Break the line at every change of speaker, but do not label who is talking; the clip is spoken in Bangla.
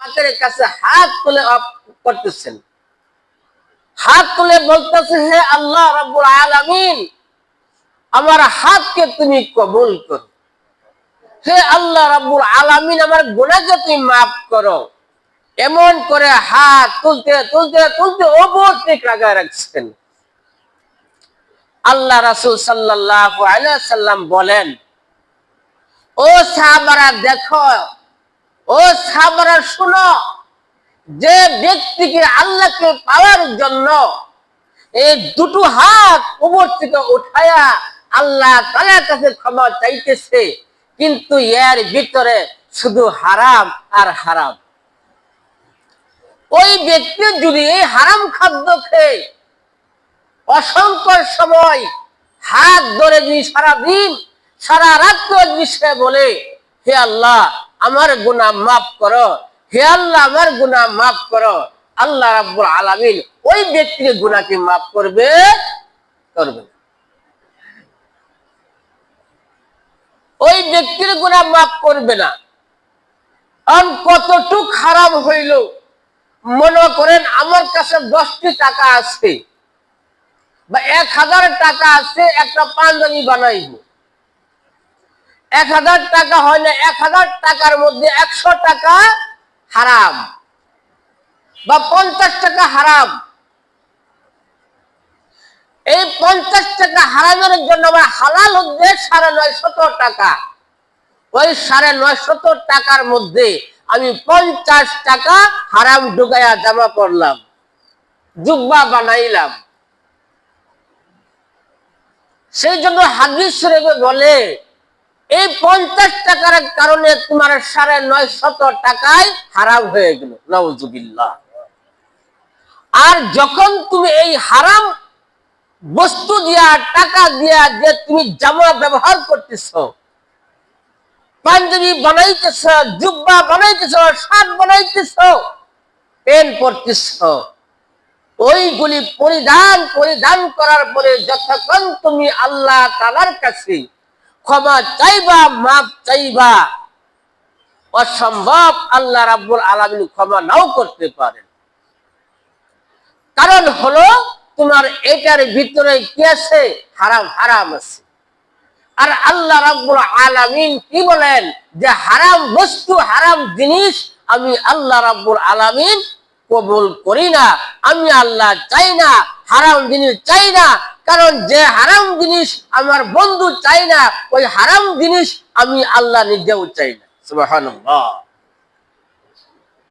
পাকের কাছে হাত তুলে করতেছেন, হাত তুলে বলতেছে, হে আল্লাহ রাব্বুল আলামিন, আমার হাতকে তুমি কবুল করো। হে আল্লাহ রাব্বুল আলামিন, আমার গুনাহকে তুমি মাফ করো। এমন করে হাত তুলতে তুলতে তুলতে ওপর থেকে লাগায় রাখছেন। আল্লাহ রাসূল সাল্লাল্লাহু আলাইহি ওয়াসাল্লাম বলেন, ও সাহাবারা দেখো, ও সাহাবারা শুনো, যে ব্যক্তিকে আল্লাহকে পাওয়ার জন্য এই দুটো হাত উপর থেকে উঠায়া আল্লাহ তাআলার কাছে ক্ষমা চাইতেছে, কিন্তু এর ভিতরে শুধু হারাম আর হারাম। ওই ব্যক্তি যদি এই হারাম খাদ্য খেয়ে অসংখ্য সময় হাত ধরে যদি সারাদিন সারা রাত্র সে বলে, হে আল্লাহ আমার গুনাহ মাফ করো, হে আল্লাহ আমার গুনাহ মাফ করো, আল্লাহ রাব্বুল আলামিন ওই ব্যক্তির গুনাহকে মাফ করবে করবে না। ওই ব্যক্তির গুনাহ মাফ করবে না। কতটুক হারাম হইল, মনে করেন আমার কাছে 10টি টাকা আছে বা 1000 টাকা আছে, একটা পাঞ্জাবি বানাইব। 1000 টাকা হয় না, 1000 টাকার মধ্যে 100 টাকা হারাম বা 50 টাকা হারাম। এই 50 টাকা হারামের জন্য আমার হালাল হচ্ছে 950 টাকা। ওই 950 টাকার মধ্যে আমি 50 টাকা হারাম ঢুকাইয়া জমা করলাম, জুব্বা বানাইলাম। সেই জন্য হাদিস শরীফে বলে, এই 50 টাকার কারণে তোমার 950 টাকায় হারাম হয়ে গেল, নাউজুবিল্লাহ। আর যখন তুমি এই হারাম বস্তু দিয়া, টাকা দিয়া যে তুমি জামা ব্যবহার করতেছ, পাঞ্জাবি বানাইতেছ, জুব্বা বানাইতেছ, শার্ট বানাইতেছ, প্যান্ট পরতেছ, ওইগুলি পরিধান করার পরে যতক্ষণ তুমি আল্লাহ তাআলার কাছে ক্ষমা চাইবা, মাফ চাইবা, অসম্ভব আল্লাহ রাব্বুল আলামিন ক্ষমা নাও করতে পারেন। কারণ হলো তোমার এটার ভিতরে কি আছে? হারাম হারাম আছে। আর আল্লাহ রাব্বুল আলামিন কি বলেন? যে হারাম বস্তু, হারাম জিনিস আমি আল্লাহ রাব্বুল আলামিন কবুল করি না, আমি আল্লাহ চাই না, হারাম জিনিস চাই না। কারণ যে হারাম জিনিস আমার বন্ধু চাই না, ওই হারাম জিনিস আমি আল্লাহ নিজেও চাই না। সুবহানাল্লাহ।